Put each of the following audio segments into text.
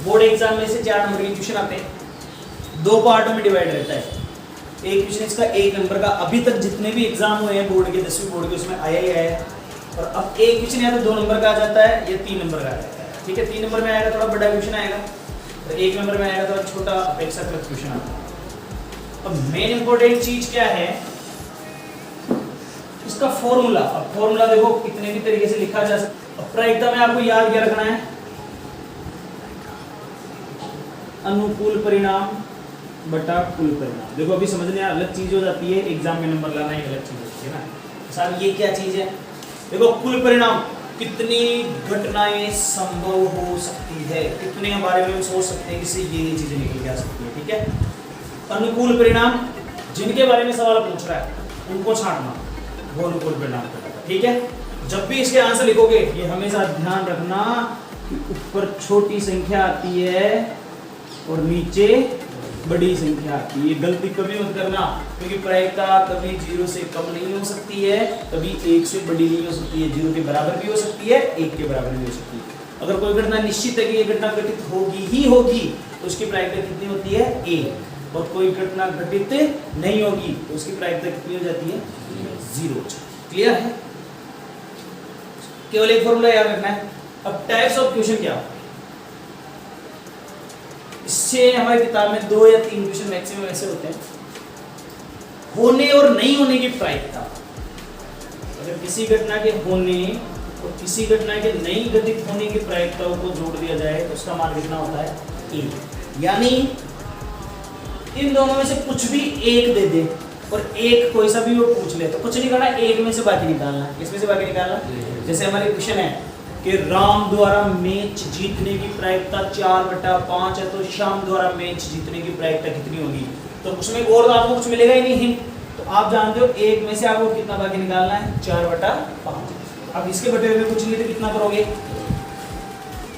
Board exam में से 4 number के क्वेश्चन आते हैं, 2 पार्टों में डिवाइड रहता है। एक क्वेश्चन इसका 1 नंबर का, अभी तक जितने भी एग्जाम हुए हैं बोर्ड के 10वीं बोर्ड के उसमें आया ही आया है। और अब एक क्वेश्चन या तो 2 नंबर का आ जाता है या 3 नंबर का आ जाता है। ठीक है, 3 नंबर में आएगा थोड़ा बड़ा क्वेश्चन आएगा, तो 1 नंबर में आएगा थोड़ा छोटा अपेक्षाकृत क्वेश्चन आता है। अब मेन इंपॉर्टेंट चीज क्या है, इसका फॉर्मूला। अब फॉर्मूला देखो कितने भी तरीके से लिखा जा सकता है। अब प्रायिकता में आपको याद क्या रखना है, अनुकूल परिणाम बटा कुल परिणाम। देखो अभी समझने अलग चीज हो जाती है, एग्जाम में नंबर लाना एक अलग चीज होती है ना। साहब ये क्या चीज है, देखो कुल परिणाम कितनी घटनाएं संभव हो सकती है, कितने के बारे में हम सोच सकते हैं कि ये चीजें निकल के आ सकती है। ठीक है, अनुकूल परिणाम जिनके बारे में सवाल पूछ रहा है उनको छांटना, वो अनुकूल परिणाम करेगा। ठीक है, जब भी इसके आंसर लिखोगे ये हमेशा ध्यान रखना कि ऊपर छोटी संख्या आती है और नीचे बड़ी संख्या आती है। गलती कभी मत करना, क्योंकि प्रायिकता कभी 0 से कम नहीं हो सकती है, कभी 1 से बड़ी नहीं हो सकती है, 0 के बराबर भी हो सकती है, 1 के बराबर भी हो सकती है। अगर कोई घटना निश्चित है कि ये घटना घटित होगी ही होगी तो उसकी प्रायिकता कितनी होती है, 1। और कोई घटना घटित नहीं होगी तो उसकी प्रायिकता कितनी हो जाती है, 0। क्लियर है, केवल एक फॉर्मूला याद रखना है। अब टाइप्स ऑफ क्वेश्चन क्या होता है, इससे हमारी किताब में 2 या 3 क्वेश्चन मैक्सिमम ऐसे होते हैं। होने और नहीं होने की प्रायिकता, अगर किसी घटना के होने और किसी घटना के नहीं घटित होने की प्रायिकताओं को जोड़ दिया जाए तो उसका मान कितना होता है, 1। यानी इन दोनों में से कुछ भी एक दे दे और एक कोई सा भी वो पूछ ले तो कुछ नहीं करना, एक में से बाकी निकालना। किसमें से बाकी निकालना, जैसे हमारे क्वेश्चन है कि राम द्वारा मैच जीतने की प्रायिकता 4/5 है, तो श्याम द्वारा मैच जीतने की प्रायिकता कितनी होगी। तो उसमें और आपको कुछ मिलेगा ही नहीं हिंट, तो आप जानते हो एक में से आपको कितना बाकी निकालना है, 4/5। अब इसके बटे हुए कुछ नहीं तो कितना करोगे,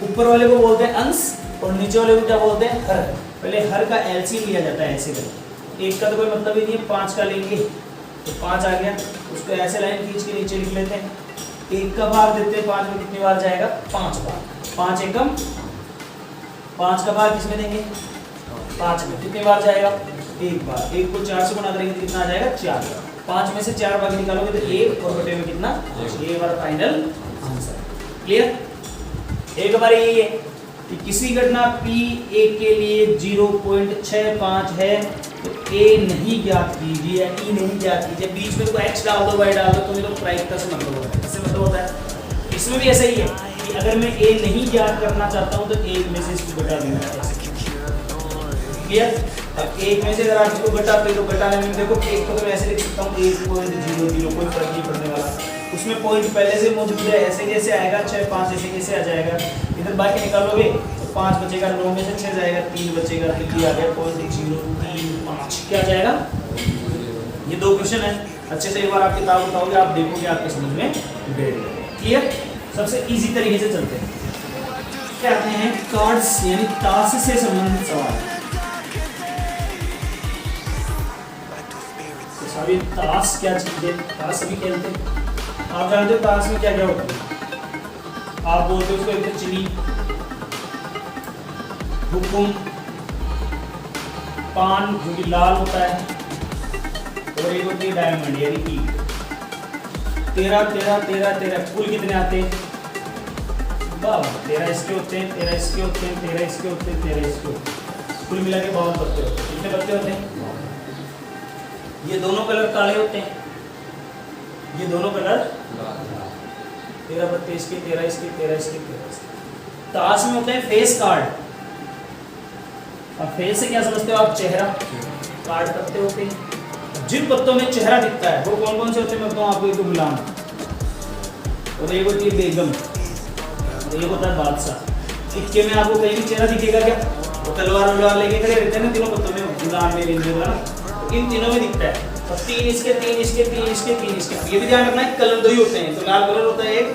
ऊपर वाले को बोलते हैं अंश और नीचे वाले को क्या बोलते हैं, हर। पहले हर का एलसीएम लिया जाता है ऐसे करके, 1 का तो कोई मतलब ही नहीं है, 5 का लेंगे तो 5 आ गया, उसको ऐसे लाइन खींच के नीचे लिख लेते हैं। 1 का भाग देते हैं 5 में, कितनी बार जाएगा, 5 बार। 5 एकम 5 का भाग किसमें देंगे, 5 में, कितनी बार जाएगा, 1 बार। 1 को 4 से गुणा करेंगे तो कितना आ जाएगा, 4। 5 में से 4 भाग निकालोगे तो 1 और बटे में कितना, ये हमारा फाइनल आंसर। क्लियर, एक हमारे यही है कि किसी घटना P A के लिए 0.65 है तो A नहीं ज्ञात कीजिए, E नहीं ज्ञात कीजिए। बीच में तो X डाल दो, Y डाल दो, तुम्हें तो प्रायिकता से मतलब होता है, इससे मतलब होता है। इसमें भी ऐसा ही है कि अगर मैं A नहीं ज्ञात करना चाहता हूँ तो 1 में से इसको घटा देना है। क्लियर, अब 1 में से अगर आप इसको घटाते हो तो घटाने में देखो 1 को तो मैं ऐसे लिख सकता हूँ 1.00, कोई फर्क नहीं पड़ने वाला, उसमें पॉइंट पहले से मौजूद है, ऐसे कैसे आएगा, 6 5 ऐसे कैसे आ जाएगा। इधर बाकी निकालोगे तो 5 बचेगा, 9 में से 6 जाएगा, 3 बचेगा, तो ये आ गया 0.035 क्या जाएगा। ये 2 क्वेश्चन है, अच्छे से एक बार आप किताब उठाओगे, आप देखोगे आपके समझ में बैठ जाएगा। क्लियर, सबसे इजी तरीके से चलते हैं। क्या कहते हैं, कार्ड्स यानी ताश से संबंधित सवाल। तो सभी ताश क्या चीज है, ताश सभी खेलते हैं, आप जानते हो ताश में क्या क्या होता है, आप बोलते हो उसको एक चिड़ी, हुकुम, पान जो कि लाल होता है, और एक होती है डायमंड यानी की। 13 13 13 13 कुल कितने आते हैं, 13 इसके होते हैं, 13 इसके होते हैं, 13 इसके होते हैं, 13 इसके होते हैं, कुल मिला के 52 पत्ते होते हैं। कितने पत्ते होते हैं, ये दोनों कलर काले होते हैं, ये दोनों कलर 13 पत्ते इसके, 13 इसके, 13 इसके, 13 इसके। ताश में होते हैं फेस कार्ड। अब फेस से क्या समझते हो आप, चेहरा, कार्ड पत्ते होते हैं, जिन पत्तों में चेहरा दिखता है वो कौन कौन से होते हैं, मैं बताऊं आपको। एक तो गुलाम, और एक होती है बेगम, और एक होता है बादशाह। इक्के में आपको कहीं भी चेहरा दिखेगा क्या, वो तलवार वलवार लेके खड़े रहते हैं ना तीनों पत्तों में, गुलाम में, तो इन तीनों में दिखता है। और 3 इसके, 3 इसके, 3 इसके, 3 इसके। ये भी ध्यान रखना है कलर 2 ही होते हैं, तो लाल कलर होता है, एक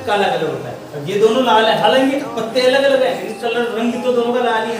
काला कलर होता है। अब ये दोनों लाल है, हालांकि पत्ते अलग अलग है, कलर रंग तो दोनों का लाल ही है,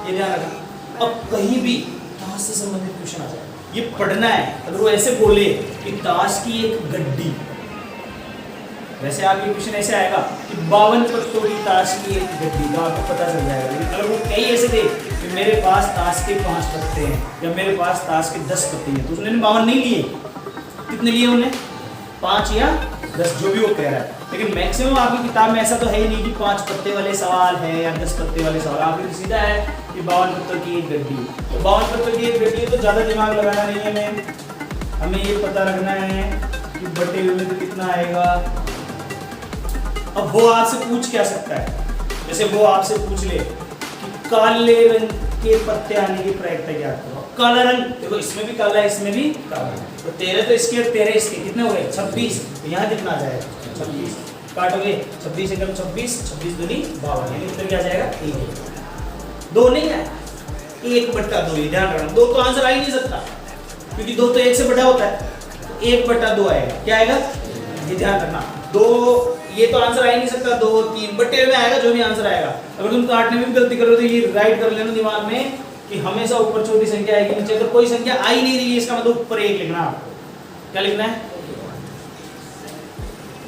ये ध्यान रखना। अब कहीं भी ताश से संबंधित क्वेश्चन आ जाए, ये पढ़ना है। अगर वो ऐसे बोले कि ताश की एक गड्डी, वैसे आपके क्वेश्चन ऐसे आएगा कि 52 पत्तों की ताश की एक गड्डी, तो आपको पता चल जाएगा। लेकिन अगर वो कई ऐसे थे कि मेरे पास ताश के 5 पत्ते हैं या मेरे पास ताश के 10 पत्ते हैं, तो उसने 52 नहीं लिए। कितने लिए उन्होंने? 5 या 10, जो भी वो कह रहा है। लेकिन मैक्सिमम आपकी किताब में ऐसा तो है ही नहीं कि 5 पत्ते वाले सवाल है या 10 पत्ते वाले सवाल। आपकी सीधा है कि 52 पत्तों की एक गड्डी। तो 52 पत्तों की एक गड्डी, तो ज़्यादा दिमाग लगाना नहीं है मैम, हमें ये पता रखना है कि बटे हुए में तो कितना आएगा। अब वो आपसे पूछ क्या सकता है, जैसे वो आपसे पूछ ले कि काले रंग के पत्ते आने की प्रायिकता क्या करो। काला रंग, देखो इसमें भी काला है, इसमें भी काला है, तो 13 तो इसके और 13 इसके, कितने हो गए? 26। तो यहाँ कितना आ जाएगा? 26 काटोगे, 26 एकम 26, 26 दूनी 52, यानी उत्तर क्या आ जाएगा? 1। 2 नहीं है, 1/2। ये ध्यान रखना, 2 तो आंसर आ ही नहीं सकता, क्योंकि 2 तो 1 से बड़ा होता है। 1/2 आएगा, क्या आएगा? ये ध्यान रखना। 2 ये तो आंसर आ ही नहीं सकता, 2 3 बटे में आएगा जो भी आंसर आएगा। अगर तुम काटने में भी गलती करो तो ये राइट कर लेना दिमाग में कि हमेशा ऊपर छोटी संख्या आएगी, नीचे अगर कोई संख्या आ ही नहीं रही है इसका मतलब ऊपर 1 लिखना है आपको। क्या लिखना है?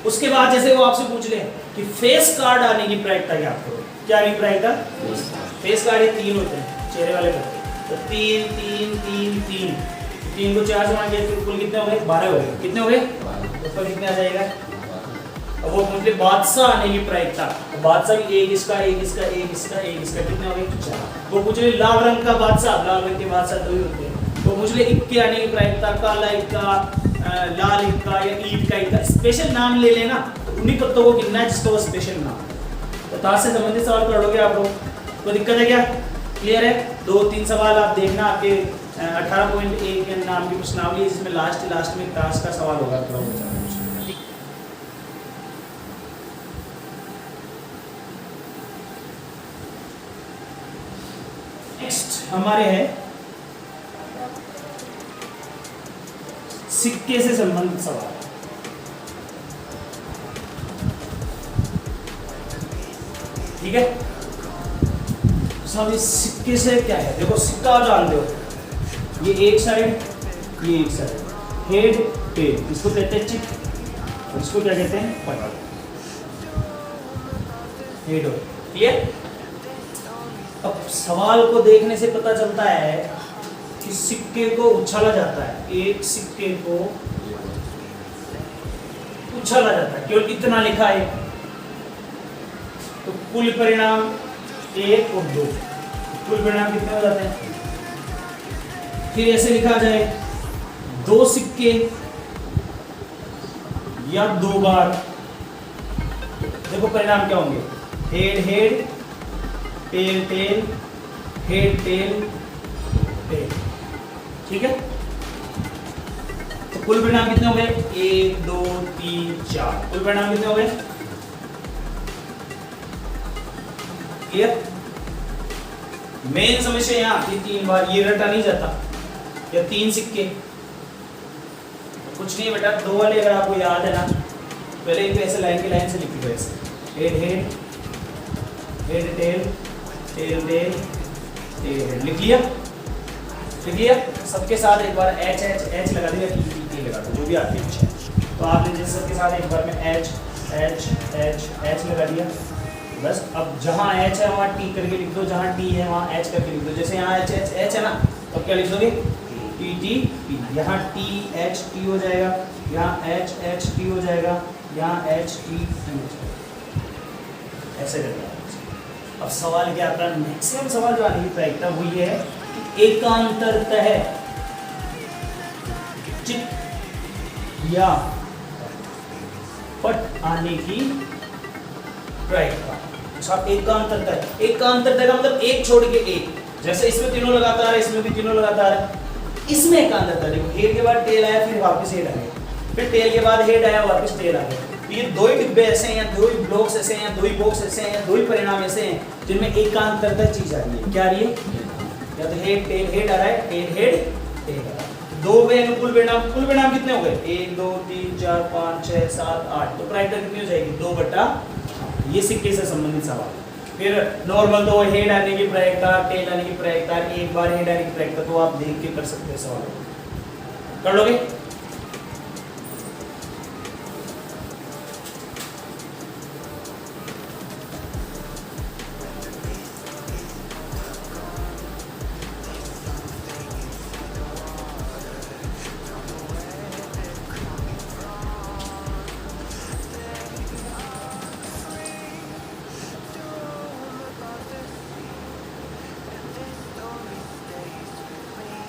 उसके बाद जैसे वो आपसे पूछ ले कि फेस कार्ड आने की प्रायिकता क्या करो। क्या आने की प्रायिकता? फेस कार्ड ये 3 होते हैं, चेहरे वाले पत्ते। तो 3 3 3 3 3 को 4 से गुणा किया तो कुल कितने हो गए? 12 हो गए। कितने हो गए? ऊपर कितने आ जाएगा? अब वो पूछ ले बादशाह आने की प्रायिकता, तो बादशाह भी एक इसका, एक इसका, एक इसका, एक इसका, कितने हो गए? 4। वो पूछ ले लाल रंग का बादशाह, लाल रंग के बादशाह 2 ही होते हैं। वो पूछ ले इक्के आने की प्रायिकता, काला इक्का, लाल इक्का या ईट का इक्का। स्पेशल नाम ले लेना, तो उन्हीं पत्तों को गिनना है जिसका वो स्पेशल नाम। तो ताश से संबंधित सवाल कर लोगे आप लोग, कोई दिक्कत है क्या? क्लियर है? 2-3 सवाल आप देखना, आपके 18.1 के नाम की प्रश्नावली है जिसमें लास्ट में ताश का सवाल होगा। नेक्स्ट हमारे है सिक्के से संबंधित सवाल। ठीक है, सब इस सिक्के से क्या है? देखो सिक्का जानते हो, ये एक साइड, ये एक साइड, हेड टेल, इसको कहते हैं चिप, और इसको क्या कहते हैं? पटल। हेड। क्लियर? अब सवाल को देखने से पता चलता है कि सिक्के को उछाला जाता है, एक सिक्के को उछाला जाता है, केवल इतना लिखा है। तो कुल परिणाम 1 और 2, कुल परिणाम कितने हो जाते हैं? फिर ऐसे लिखा जाए 2 सिक्के या 2 बार, देखो परिणाम क्या होंगे? Head head, tail tail, head tail tail. ठीक है, तो कुल परिणाम कितने हो गए? 1 2 3 4, कुल परिणाम कितने हो गए? क्लियर? मेन समस्या यहाँ आती 3 बार, ये रटा नहीं जाता, या 3 सिक्के, कुछ नहीं बेटा। 2 वाले अगर आपको याद है ना, पहले इनको ऐसे लाइन की लाइन से लिखी दो, ऐसे head head, head tail, tail tail, tail, लिख लिया? लिख लिया? सबके साथ एक बार एच एच एच लगा दिया, टी लगा दो, जो भी आपकी इच्छा है। तो आपने जैसे सबके साथ एक बार में एच एच एच एच लगा दिया, बस। अब जहाँ एच है वहाँ टी करके लिख दो, जहाँ टी है वहाँ एच करके लिख दो। जैसे यहाँ एच एच एच है ना, तो क्या लिख दोगे? T T T. यहाँ टी एच टी हो जाएगा, यहाँ एच एच टी हो जाएगा, यहाँ एच टी टी हो जाएगा, ऐसे करके। अब सवाल क्या आता है? मैक्सिमम सवाल जो आने की प्रायिकता वो ये है कि एकांतरतः चित या पट आने की प्रायिकता। अच्छा, एकांतरतः का मतलब एक छोड़ के एक, जैसे इसमें तीनों लगातार है, इसमें भी तीनों लगातार है। इसमें एकांतरता देखो, हेड के बाद टेल आया, फिर वापस हेड आ गया, फिर टेल के बाद हेड आया, वापस टेल आ गया। ये 2 ही डिब्बे ऐसे हैं, या 2 ही ब्लॉक्स ऐसे हैं, या 2 ही बॉक्स ऐसे हैं, या 2 ही परिणाम ऐसे हैं जिनमें एकांतरता चीज आ रही है। क्या आ रही है? या तो हेड टेल हेड आ रहा है, टेल हेड टेल आ रहा है। 2 में कुल परिणाम कितने हो गए? 1 2 3 4 5 6 7 8, तो प्रायिकता कितनी हो जाएगी? 2/। ये सिक्के से संबंधित सवाल। फिर नॉर्मल तो हेड आने की प्रायिकता, टेल आने की प्रायिकता, एक बार हेड आने की प्रायिकता, तो आप देख के कर सकते हैं सवाल। कर लोगे?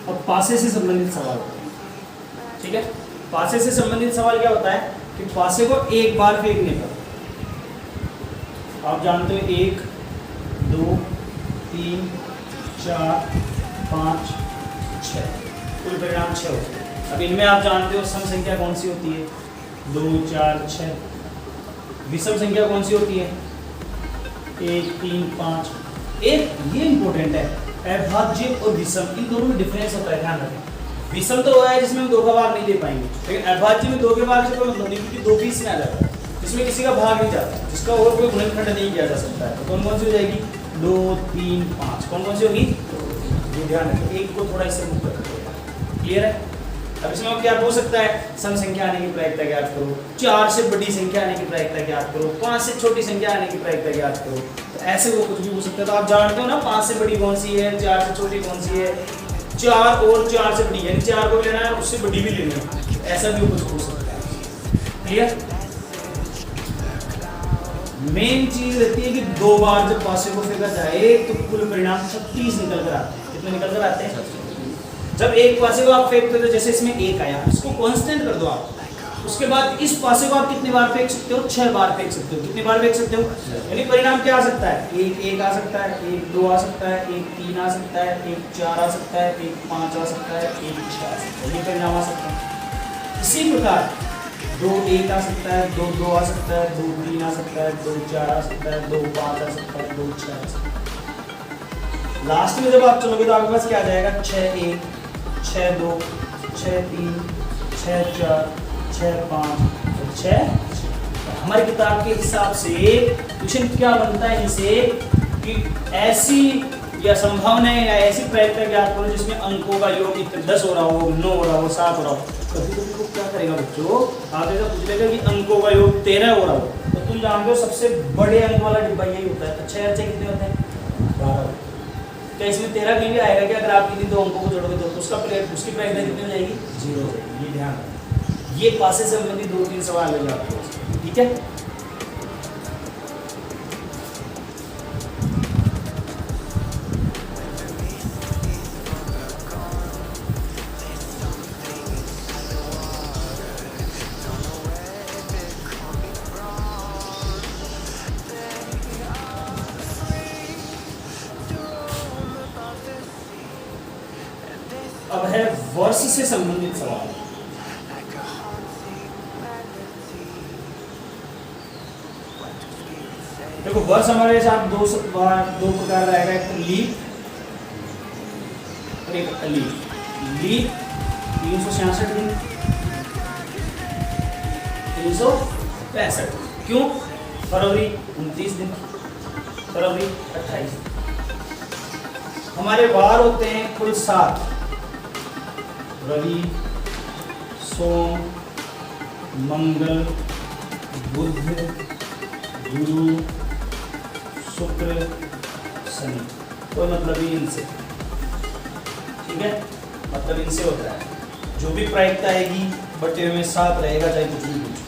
और पासे से संबंधित सवाल होते हैं। ठीक है, पासे से संबंधित सवाल क्या होता है कि पासे को एक बार फेंकने पर, आप जानते हो 1 2 3 4 5 6, कुल परिणाम 6 होते हैं। अब इनमें आप जानते हो सम संख्या कौन सी होती है, 2 4 6। विषम संख्या कौन सी होती है, 1 3 5। एक ये इंपॉर्टेंट है, अभाज्य और विषम इन दोनों में डिफरेंस होता है, ध्यान रखें। विषम तो वो है जिसमें हम 2 का भाग नहीं दे पाएंगे, लेकिन अभाज्य में 2 के भाग से कोई मतलब नहीं, क्योंकि 2 पीस में आ जाता है, जिसमें किसी का भाग नहीं जाता, जिसका और कोई गुणनखंड नहीं किया जा सकता है। तो कौन कौन सी हो जाएगी, 2 3 5, कौन कौन सी होगी, ये ध्यान रखें। एक को थोड़ा इससे मुक्त रखिएगा, क्लियर है। अब इसमें क्या हो सकता है, सम संख्या आने की प्रायिकता ज्ञात करो, 4 से बड़ी संख्या आने की प्रायिकता ज्ञात करो, 5 से छोटी संख्या आने की प्रायिकता ज्ञात करो। तो ऐसे वो कुछ भी हो सकता है। तो आप जानते हो ना 5 से बड़ी कौन सी है, 4 से छोटी कौन सी है, 4 और 4 से बड़ी, यानी 4 को लेना है और उससे बड़ी भी लेनी है, ऐसा भी कुछ हो सकता है, क्लियर। मेन चीज रहती है कि 2 बार जब पासे को फेंका जाए तो कुल परिणाम 36 निकल कर आते हैं। कितने निकल कर आते हैं, जब एक पासे को आप फेंकते हो, जैसे इसमें 1 आया, इसको कांस्टेंट कर दो आप, उसके बाद इस पासे को आप कितने बार फेंक सकते हो, 6 बार फेंक सकते हो। कितने बार फेंक सकते हो, यानी परिणाम क्या आ सकता है, 1 1 आ सकता है, 1 2 आ सकता है, 1 3 आ सकता है, 1 4 आ सकता है, 1 5 आ सकता है, 1 6 आ सकता है, ये परिणाम आ सकता है। इसी प्रकार 2 1 आ सकता है, 2 2 आ सकता है, 2 3 आ सकता है, 2 4 आ सकता है, 2 5 आ सकता है, 2 6 आ सकता है। लास्ट में जब आप चलोगे तो आपके पास क्या आ जाएगा, 6 1 6 2 6 3 6 4 6 5 6। हमारी किताब के हिसाब से क्वेश्चन क्या बनता है इनसे कि ऐसी या संभावनाएं या ऐसी प्रायिकता ज्ञात करो जिसमें अंकों का योग 10 हो रहा हो, 9 हो रहा हो, 7 हो रहा हो। कभी कभी वो क्या करेगा बच्चों, आप ऐसा पूछ लेगा कि अंकों का योग 13 हो रहा हो, तो तुम जानते हो सबसे बड़े अंक वाला डिब्बा यही होता है। तो 6 अच्छे कितने होते हैं, 12। क्या इसमें 13 कहीं भी आएगा कि अगर आप किसी 2 अंकों को जोड़ोगे तो उसका उसकी प्रायिकता कितनी हो जाएगी, 0 हो जाएगी। ये ध्यान रखना, ये पासे से संबंधित 2-3 सवाल है आपको, ठीक है। अब है वर्ष से संबंधित सवाल। देखो वर्ष हमारे साथ दो प्रकार रहेगा, एक तो लीप और एक अलीप। लीप 366 दिन, 365। क्यों, फरवरी 29 दिन, फरवरी 28। हमारे वार होते हैं कुल 7, रवि सोम मंगल बुध गुरु शुक्र शनि। कोई मतलब ही इनसे, ठीक है, मतलब इनसे होता है। जो भी प्रायिकता आएगी बटे में 7 रहेगा, चाहे कुछ भी पूछो,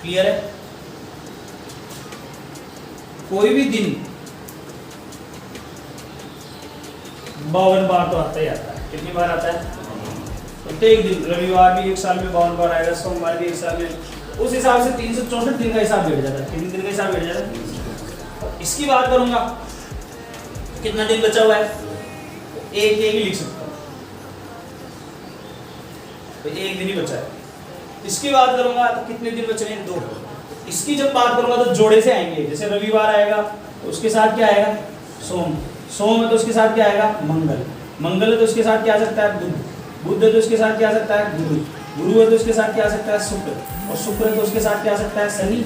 क्लियर है। कोई भी दिन 52 बार तो आता ही आता है। कितनी बार आता है, प्रत्येक दिन। रविवार भी एक साल में 52 बार आएगा, सोमवार भी एक साल में, उस हिसाब से 364 दिन का हिसाब बैठ जाता है। कितने दिन का हिसाब बैठ जाता है। इसकी बात करूंगा, कितना दिन बचा हुआ है, एक ही लिख सकता हूं, तो एक दिन ही बचा है। इसकी बात करूंगा तो कितने दिन बचे हैं, 2। इसकी जब बात करूंगा तो जोड़े से आएंगे, जैसे रविवार आएगा तो उसके साथ क्या आएगा, सोम। सोम है तो उसके साथ क्या आएगा, मंगल। मंगल है तो उसके साथ क्या आ सकता है, बुध। बुध है तो उसके साथ क्या आ सकता है, गुरु। गुरु है तो उसके साथ क्या आ सकता है, शुक्र। और शुक्र है तो उसके साथ क्या आ सकता है, शनि।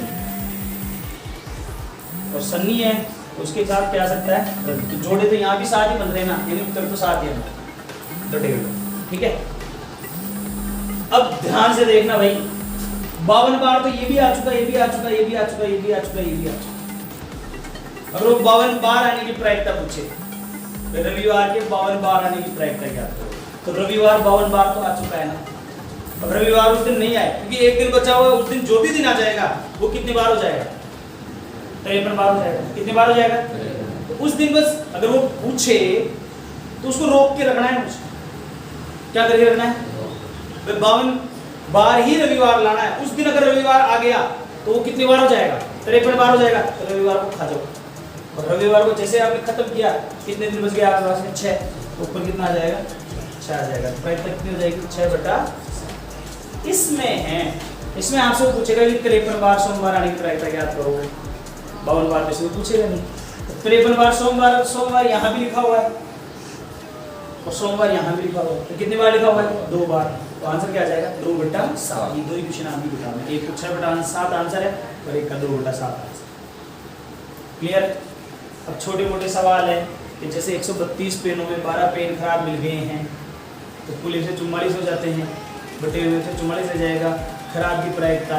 और शनि है तो उसके साथ क्या आ सकता है, तो जोड़े तो यहाँ भी 7 ही बन रहे हैं ना, यानी उत्तर तो 7 ही है, तो ठीक है। अब ध्यान से देखना भाई, 52 बार तो ये भी आ चुका, ये भी आ चुका, ये भी आ चुका, ये भी आ चुका, ये भी आ चुका। अगर वो 52 बार आने की प्रायिकता पूछे, तो रविवार के 52 बार आने की प्रायिकता क्या है, तो रविवार 52 बार तो आ चुका है ना। अब रविवार उस दिन नहीं आए, क्योंकि एक दिन बचा हुआ है, उस दिन जो भी दिन आ जाएगा वो कितने बार हो जाएगा, 53 बार हो जाएगा। कितने बार हो जाएगा, तो उस दिन बस अगर वो पूछे तो उसको रोक के रखना है मुझे, क्या करके रखना है? 52 बार ही रविवार लाना है। उस दिन अगर रविवार आ गया तो वो कितनी बार हो जाएगा? 53 बार हो जाएगा। तो रविवार को खा जाओ, और रविवार को जैसे आपने खत्म किया, कितने दिन बच गए आपके पास में? 6। ऊपर कितना आ जाएगा? 6 आ जाएगा। प्रायिकता कितनी हो जाएगी? 6/। इसमें है, इसमें आपसे पूछेगा कि 53 बार सोमवार आने की प्रायिकता ज्ञात करो। 52 बार में से पूछेगा नहीं। तो 53 बार सोमवार, सोमवार यहाँ भी लिखा हुआ है और सोमवार यहाँ भी लिखा हुआ है, तो कितनी बार लिखा हुआ है? 2 बार। तो आंसर क्या आ जाएगा? 2/7। ये दो ही क्वेश्चन आप भी बताना है। एक को 6/7 आंसर है और एक का 2/7 आंसर। क्लियर? अब छोटे मोटे सवाल है कि जैसे 132 पेनों में 12 पेन खराब मिल गए हैं, तो कुल 144 हो जाते हैं, बटे हुए 144 रह जाएगा। खराब की प्रायिकता,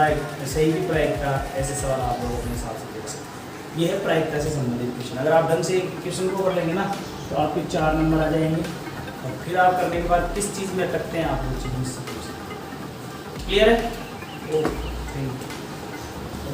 सही की प्रायिकता, ऐसे सवाल आप लोग अपने हिसाब से देख सकते हैं। ये है प्रायिकता से संबंधित क्वेश्चन। अगर आप ढंग से क्वेश्चन को कर लेंगे ना तो आपके 4 नंबर आ जाएंगे, और फिर आप करने के बाद किस चीज़ में अटकते हैं आप वो चीज़ मुझसे पूछ सकते हैं। क्लियर है? Okay, thank you.